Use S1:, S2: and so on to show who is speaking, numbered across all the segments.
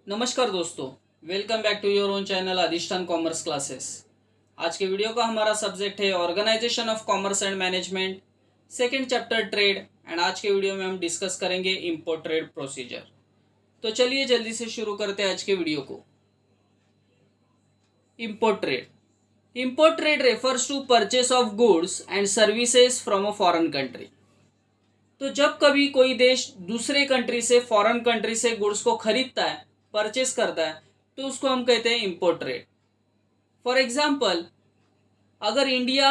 S1: नमस्कार दोस्तों, welcome back to your own channel Adhishthan commerce classes. आज के वीडियो का हमारा सब्जेक्ट है organisation of commerce and management, second chapter trade. And आज के वीडियो में हम डिस्कस करेंगे इंपोर्ट ट्रेड प्रोसीजर। तो चलिए जल्दी से शुरू करते हैं आज के वीडियो को। Import trade refers to purchase of goods and services from a foreign country. तो जब कभी कोई देश दूसरे कंट्री से, फॉरेन कंट्री से गुड्स को खरीदता है, परचेस करता है, तो उसको हम कहते हैं इंपोर्ट ट्रेड। फॉर एग्जाम्पल, अगर इंडिया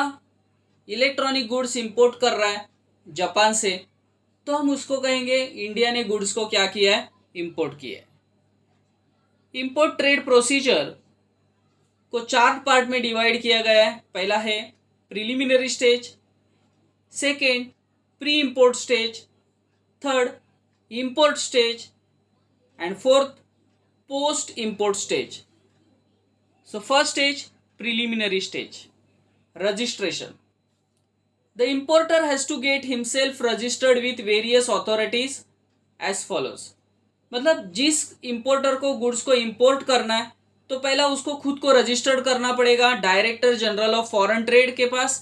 S1: इलेक्ट्रॉनिक गुड्स इंपोर्ट कर रहा है जापान से, तो हम उसको कहेंगे इंडिया ने गुड्स को क्या किया है, इंपोर्ट किया है। इंपोर्ट ट्रेड प्रोसीजर को 4 पार्ट में डिवाइड किया गया है। पहला है preliminary stage, second pre import stage, third import stage, and fourth post import stage. So first stage, preliminary stage, registration. The importer has to get himself registered with various authorities as follows. मतलब जिस importer को goods को import करना है, तो पहला उसको खुद को रजिस्टर्ड करना पड़ेगा director general of foreign trade के पास,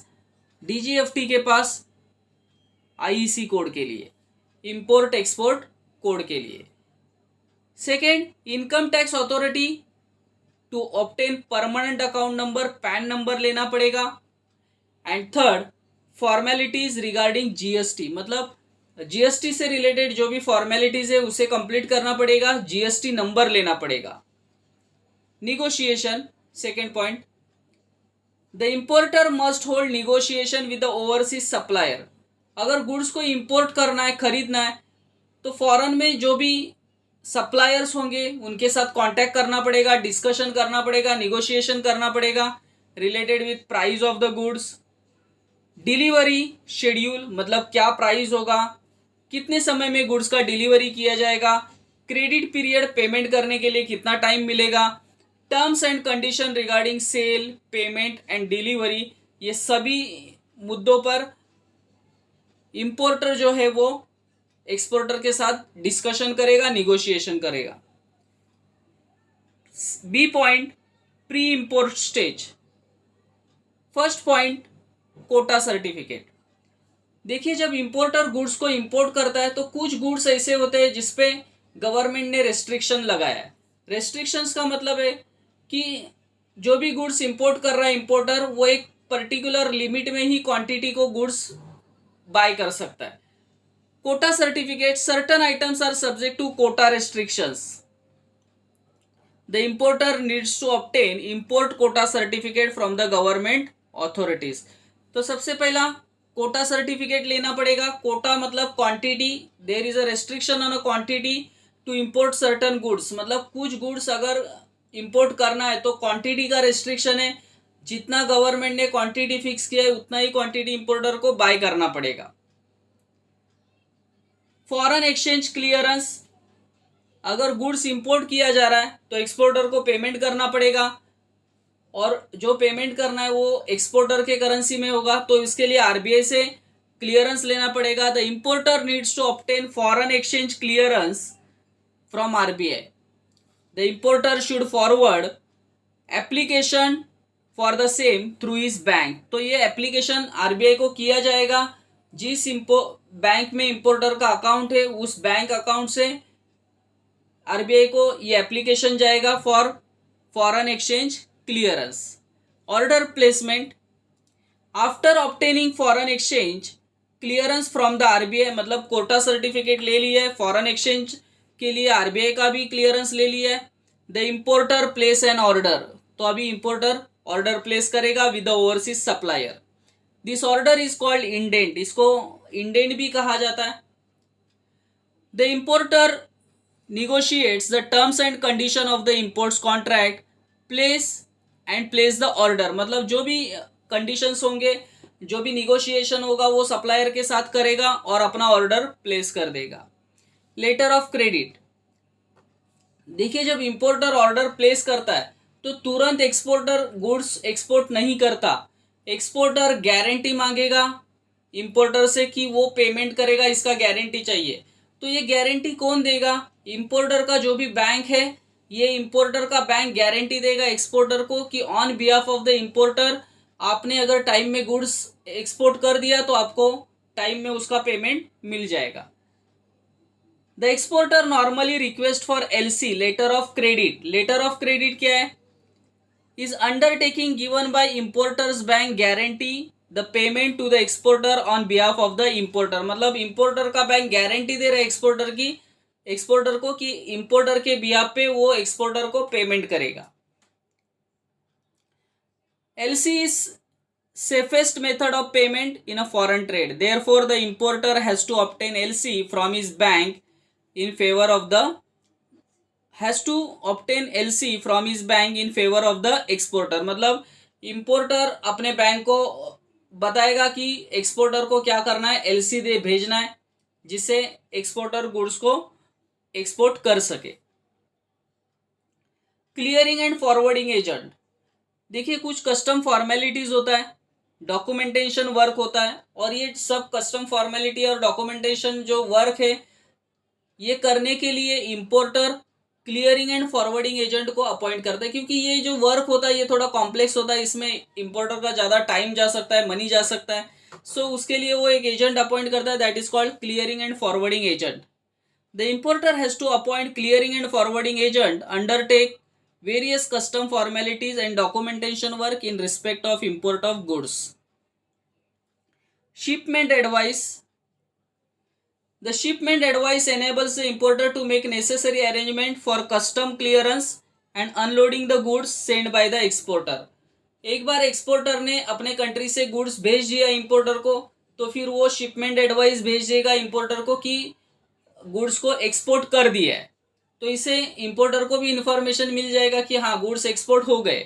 S1: डीजीएफटी के पास, आईईसी कोड के लिए, इंपोर्ट एक्सपोर्ट कोड के लिए। Second, income tax authority to obtain permanent account number, PAN number लेना पड़ेगा। And third, formalities regarding GST, मतलब जीएसटी से रिलेटेड जो भी फॉर्मेलिटीज है उसे कंप्लीट करना पड़ेगा, जीएसटी नंबर लेना पड़ेगा। Negotiation, second point, the importer must hold negotiation with the overseas supplier. अगर गुड्स को इंपोर्ट करना है, खरीदना है, तो फॉरेन में जो भी सप्लायर्स होंगे उनके साथ कांटेक्ट करना पड़ेगा, डिस्कशन करना पड़ेगा, निगोशिएशन करना पड़ेगा related with price of the goods. Delivery schedule, मतलब क्या प्राइस होगा, कितने समय में गुड्स का डिलीवरी किया जाएगा, क्रेडिट पीरियड, पेमेंट करने के लिए कितना टाइम मिलेगा, terms and condition regarding sale, payment and delivery. ये सभी मुद्दों पर इंपोर्टर जो है वो एक्सपोर्टर के साथ डिस्कशन करेगा, निगोशिएशन करेगा। B point, pre import stage. First point, quota certificate. देखिए, जब इंपोर्टर गुड्स को इंपोर्ट करता है तो कुछ गुड्स ऐसे होते हैं जिसपे गवर्नमेंट ने रेस्ट्रिक्शन लगाया है। रेस्ट्रिक्शंस का मतलब है कि जो भी गुड्स इंपोर्ट कर रहा है इंपोर्टर, वो एक पर्टिकुलर लिमिट में ही क्वांटिटी को गुड्स बाय कर सकता है। Quota certificate, certain items are subject to quota restrictions. The importer needs to obtain import quota certificate from the government authorities. तो सबसे पहला कोटा सर्टिफिकेट लेना पड़ेगा। कोटा मतलब quantity, there is a restriction on a quantity to import certain goods, मतलब कुछ goods अगर import करना है तो क्वांटिटी का रेस्ट्रिक्शन है। जितना गवर्नमेंट ने क्वांटिटी फिक्स किया है उतना ही क्वांटिटी इंपोर्टर को बाय करना पड़ेगा। फॉरेन एक्सचेंज क्लियरेंस, अगर गुड्स इंपोर्ट किया जा रहा है तो एक्सपोर्टर को पेमेंट करना पड़ेगा, और जो पेमेंट करना है वो एक्सपोर्टर के करेंसी में होगा, तो इसके लिए आरबीआई से क्लियरेंस लेना पड़ेगा। The importer needs to obtain foreign exchange clearance from RBI. The importer should forward application for the same through his bank. तो ये एप्लीकेशन आरबीआई को किया जाएगा। जिस बैंक में इंपोर्टर का अकाउंट है उस बैंक अकाउंट से आरबीआई को ये एप्लीकेशन जाएगा for foreign exchange clearance. Order placement, after obtaining foreign exchange clearance from the RBI, मतलब कोटा सर्टिफिकेट ले लिया है, फॉरेन एक्सचेंज के लिए आरबीआई का भी क्लियरेंस ले लिया है। The importer place N order, तो अभी इंपोर्टर ऑर्डर प्लेस करेगा with the overseas supplier. This order is called indent, इसको इंडेंट भी कहा जाता है। The importer negotiates the terms and condition of the imports contract, place the order, मतलब जो भी कंडीशंस होंगे, जो भी निगोशिएशन होगा वो सप्लायर के साथ करेगा और अपना ऑर्डर प्लेस कर देगा। लेटर ऑफ क्रेडिट, देखिए जब इंपोर्टर ऑर्डर प्लेस करता है तो तुरंत एक्सपोर्टर गुड्स एक्सपोर्ट नहीं करता। एक्सपोर्टर गारंटी मांगेगा इंपोर्टर से कि वो पेमेंट करेगा, इसका गारंटी चाहिए। तो ये गारंटी कौन देगा? इंपोर्टर का जो भी बैंक है ये इंपोर्टर का बैंक गारंटी देगा एक्सपोर्टर को कि on behalf of the importer आपने अगर टाइम में गुड्स एक्सपोर्ट कर दिया तो आपको टाइम में उसका पेमेंट मिल जाएगा। The exporter normally request for LC letter of credit. Letter of credit क्या है? Is undertaking given by importer's bank guarantee the payment to the exporter on behalf of the importer. मतलब importer का bank guarantee दे रहा है exporter को कि importer के बिहाफ पे वो एक्सपोर्टर को पेमेंट करेगा। LC is safest method of payment in a foreign trade. Therefore, the importer has to obtain LC from his bank in favor of the exporter. मतलब इंपोर्टर अपने bank को बताएगा कि एक्सपोर्टर को क्या करना है, एलसी दे भेजना है जिससे एक्सपोर्टर गुड्स को एक्सपोर्ट कर सके। क्लियरिंग एंड फॉरवर्डिंग एजेंट, देखिए कुछ कस्टम फॉर्मेलिटीज होता है, डॉक्यूमेंटेशन वर्क होता है, और ये सब कस्टम फॉर्मेलिटी और डॉक्यूमेंटेशन जो वर्क है ये करने के लिए importer clearing and forwarding agent को अपॉइंट करता है, क्योंकि ये जो वर्क होता है ये थोड़ा कॉम्प्लेक्स होता है, इसमें इंपोर्टर का ज़्यादा टाइम जा सकता है, मनी जा सकता है। सो उसके लिए वो एक एजेंट अपॉइंट करता है, that is called clearing and forwarding agent. The importer has to appoint clearing and forwarding agent, undertake various custom formalities and documentation work in respect of import of goods. Shipment advice. The shipment advice enables the importer to make necessary arrangement for custom clearance and unloading the goods sent by the exporter. एक बार exporter ने अपने country से goods भेज दिया importer को, तो फिर वो शिपमेंट एडवाइस भेज देगा इंपोर्टर को कि गुड्स को एक्सपोर्ट कर दिया है, तो इसे इंपोर्टर को भी इंफॉर्मेशन मिल जाएगा कि हाँ गुड्स एक्सपोर्ट हो गए।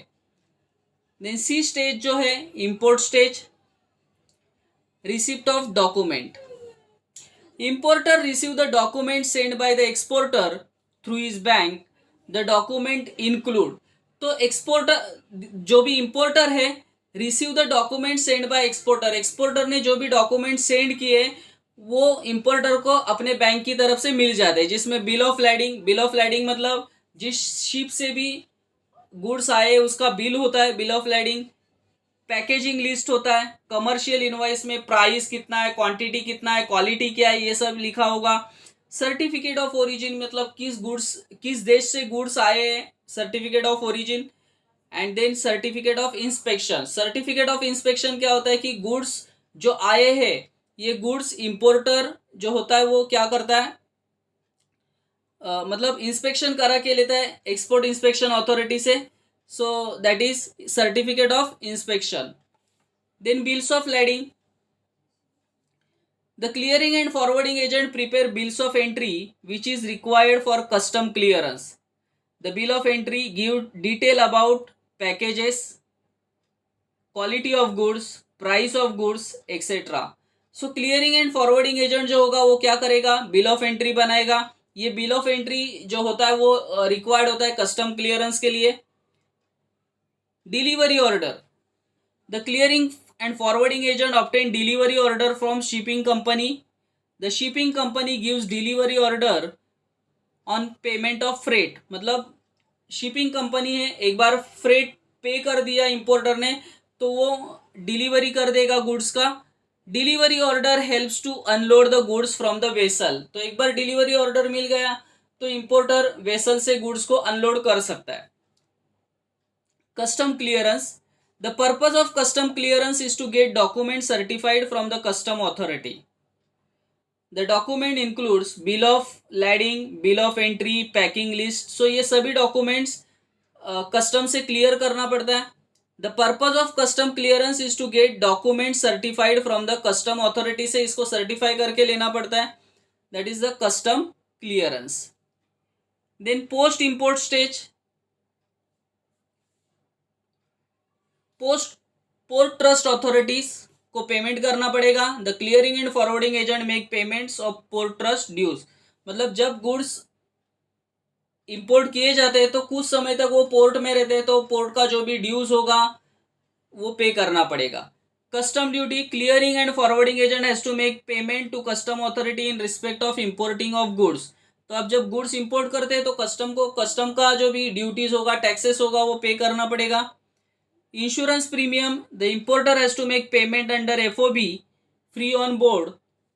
S1: देन सी स्टेज जो है import stage, receipt of document. Importer receive the document send by the exporter through his bank, the document include. तो एक्सपोर्टर जो भी इंपोर्टर है receive the document send by exporter, exporter ने जो भी डॉक्यूमेंट सेंड किए वो इंपोर्टर को अपने बैंक की तरफ से मिल जाते हैं, जिसमें बिल ऑफ लैडिंग मतलब जिस शिप से भी गुड्स आए उसका बिल होता है, bill of lading. Packaging list होता है, कमर्शियल इनवॉइस में प्राइस कितना है, क्वांटिटी कितना है, क्वालिटी क्या है, ये सब लिखा होगा। सर्टिफिकेट ऑफ ओरिजिन मतलब किस देश से गुड्स आए हैं, certificate of origin. And then certificate of inspection. Certificate of inspection क्या होता है कि गुड्स जो आए हैं, ये गुड्स इंपोर्टर जो होता है वो क्या करता है, मतलब इंस्पेक्शन करा के लेता है एक्सपोर्ट इंस्पेक्शन अथॉरिटी से, so that is certificate of inspection. Then bills of lading. The clearing and forwarding agent prepare bills of entry which is required for custom clearance. The bill of entry give detail about packages, quality of goods, price of goods etcetera. So clearing and forwarding agent जो होगा वो क्या करेगा, bill of entry बनाएगा। ये bill of entry जो होता है वो रिक्वायर्ड होता है कस्टम क्लियरेंस के लिए। Delivery order. The clearing and forwarding agent obtain delivery order from shipping company. The shipping company gives delivery order on payment of freight. मतलब शिपिंग कंपनी है, एक बार फ्रेट पे कर दिया इंपोर्टर ने तो वो डिलीवरी कर देगा गुड्स का। Delivery order helps to unload the goods from the vessel. तो एक बार डिलीवरी ऑर्डर मिल गया तो इंपोर्टर वेसल से गुड्स को अनलोड कर सकता है। Custom clearance. The purpose of custom clearance is to get document certified from the custom authority. The document includes bill of lading, bill of entry, packing list. So ये सभी documents custom से clear करना पड़ता है। The purpose of custom clearance is to get document certified from the custom authority, से इसको certify करके लेना पड़ता है, that is the custom clearance. Then post import stage. Port trust authorities को पेमेंट करना पड़ेगा। The clearing and forwarding agent make payments of port trust dues. मतलब जब गुड्स इंपोर्ट किए जाते हैं तो कुछ समय तक वो पोर्ट में रहते हैं, तो पोर्ट का जो भी ड्यूज होगा वो पे करना पड़ेगा। Custom duty. Clearing and forwarding agent has to make payment to custom authority in respect of importing of goods. तो अब जब गुड्स इंपोर्ट करते हैं तो कस्टम का जो भी ड्यूटीज होगा, टैक्सेस होगा, वो पे करना पड़ेगा। Insurance premium, the importer has to make payment under FOB free on board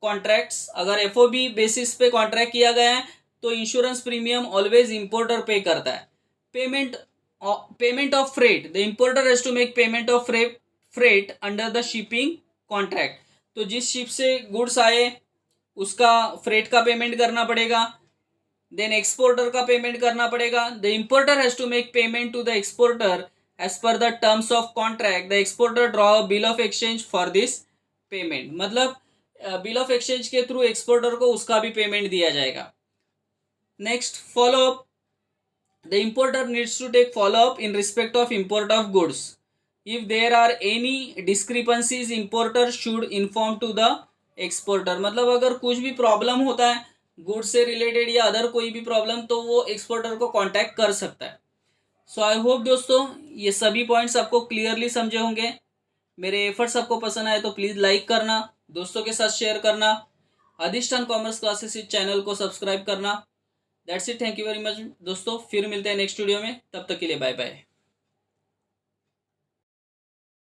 S1: contracts. अगर एफओबी बेसिस पे कॉन्ट्रैक्ट किया गया है तो insurance premium always importer pay करता है। Payment of freight, the importer has to make payment of freight under the shipping contract. तो जिस शिप से गुड्स आए उसका फ्रेट का पेमेंट करना पड़ेगा। देन एक्सपोर्टर का पेमेंट करना पड़ेगा। The importer has to make payment to the exporter as per the terms of contract. The exporter draw bill of exchange for this payment. मतलब बिल ऑफ एक्सचेंज के through exporter को उसका भी payment दिया जाएगा। Next, follow up, the importer needs to take follow up in respect of import of goods. If there are any discrepancies, importer should inform to the exporter. मतलब अगर कुछ भी प्रॉब्लम होता है गुड्स से रिलेटेड या अदर कोई भी प्रॉब्लम, तो वो एक्सपोर्टर को कांटेक्ट कर सकता है। सो आई होप दोस्तों ये सभी पॉइंट्स आपको क्लियरली समझे होंगे। मेरे एफर्ट्स आपको पसंद आए तो प्लीज़ लाइक करना, दोस्तों के साथ शेयर करना, अधिष्ठान कॉमर्स क्लासेस इस चैनल को सब्सक्राइब करना। That's it, thank you very much दोस्तों। फिर मिलते हैं नेक्स्ट वीडियो में, तब तक के लिए बाय बाय।